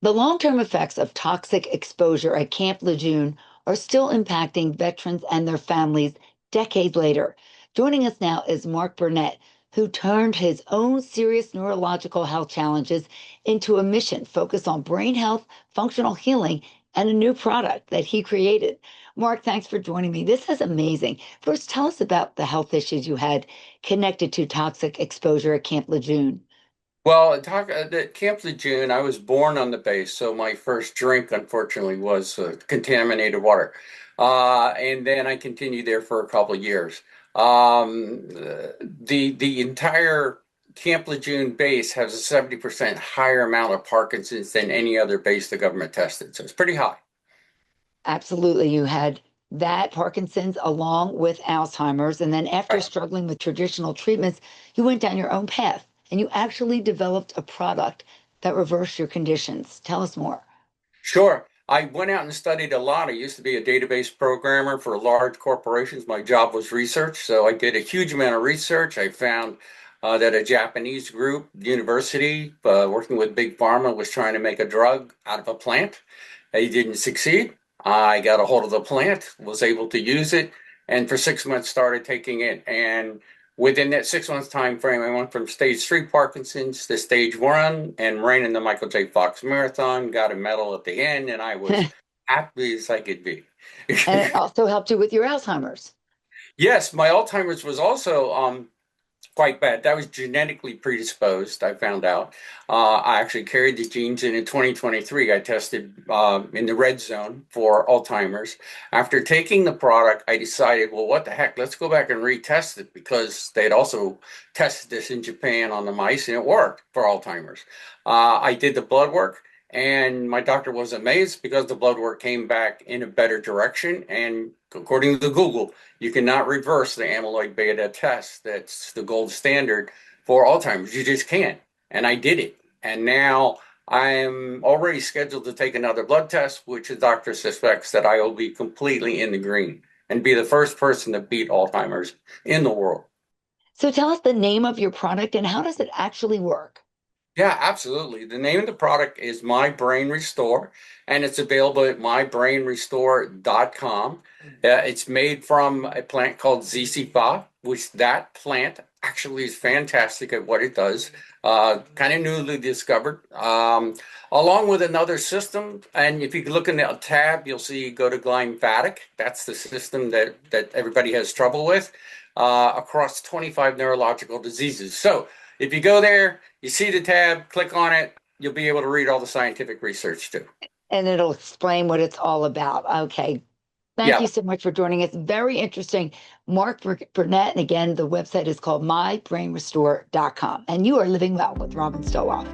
The long-term effects of toxic exposure at Camp Lejeune are still impacting veterans and their families decades later. Joining us now is Mark Burnett, who turned his own serious neurological health challenges into a mission focused on brain health, functional healing, and a new product that he created. Mark, thanks for joining me. This is amazing. First, tell us about the health issues you had connected to toxic exposure at Camp Lejeune. Well, at Camp Lejeune, I was born on the base, so my first drink, unfortunately, was contaminated water. And then I continued there for a couple of years. The entire Camp Lejeune base has a 70% higher amount of Parkinson's than any other base the government tested, so it's pretty high. Absolutely. You had that Parkinson's along with Alzheimer's. And then after Right. struggling with traditional treatments, you went down your own path and you actually developed a product that reversed your conditions. Tell us more. Sure. I went out and studied a lot. I used to be a database programmer for large corporations. My job was research, so I did a huge amount of research. I found that a Japanese group, university, working with Big Pharma, was trying to make a drug out of a plant. They didn't succeed. I got a hold of the plant, was able to use it, and for 6 months started taking it. And within that 6 months time frame, I went from stage three Parkinson's to stage one and ran in the Michael J. Fox Marathon, got a medal at the end, and I was And happy as I could be. it also helped you with your Alzheimer's. Yes, my Alzheimer's was also quite bad. That was genetically predisposed, I found out. I actually carried the genes, and in 2023, I tested in the red zone for Alzheimer's. After taking the product, I decided, well, what the heck? Let's go back and retest it because they had also tested this in Japan on the mice, and it worked for Alzheimer's. I did the blood work. And my doctor was amazed because the blood work came back in a better direction. And according to Google, you cannot reverse the amyloid beta test. That's the gold standard for Alzheimer's. You just can't. And I did it. And now I am already scheduled to take another blood test, which the doctor suspects that I will be completely in the green and be the first person to beat Alzheimer's in the world. So tell us the name of your product and how does it actually work? Yeah, absolutely. The name of the product is My Brain Restore, and it's available at mybrainrestore.com. It's made from a plant called ZC5, which that plant actually is fantastic at what it does. Kind of newly discovered, along with another system. And if you look in the tab, you'll see go to glymphatic. That's the system that everybody has trouble with across 25 neurological diseases. So if you go there, you see the tab, click on it, you'll be able to read all the scientific research too. And it'll explain what it's all about. Okay. Thank you Yeah. so much for joining us. Very interesting. Mark Burnett. And again, the website is called mybrainrestore.com. And you are living well with Robin Stoloff.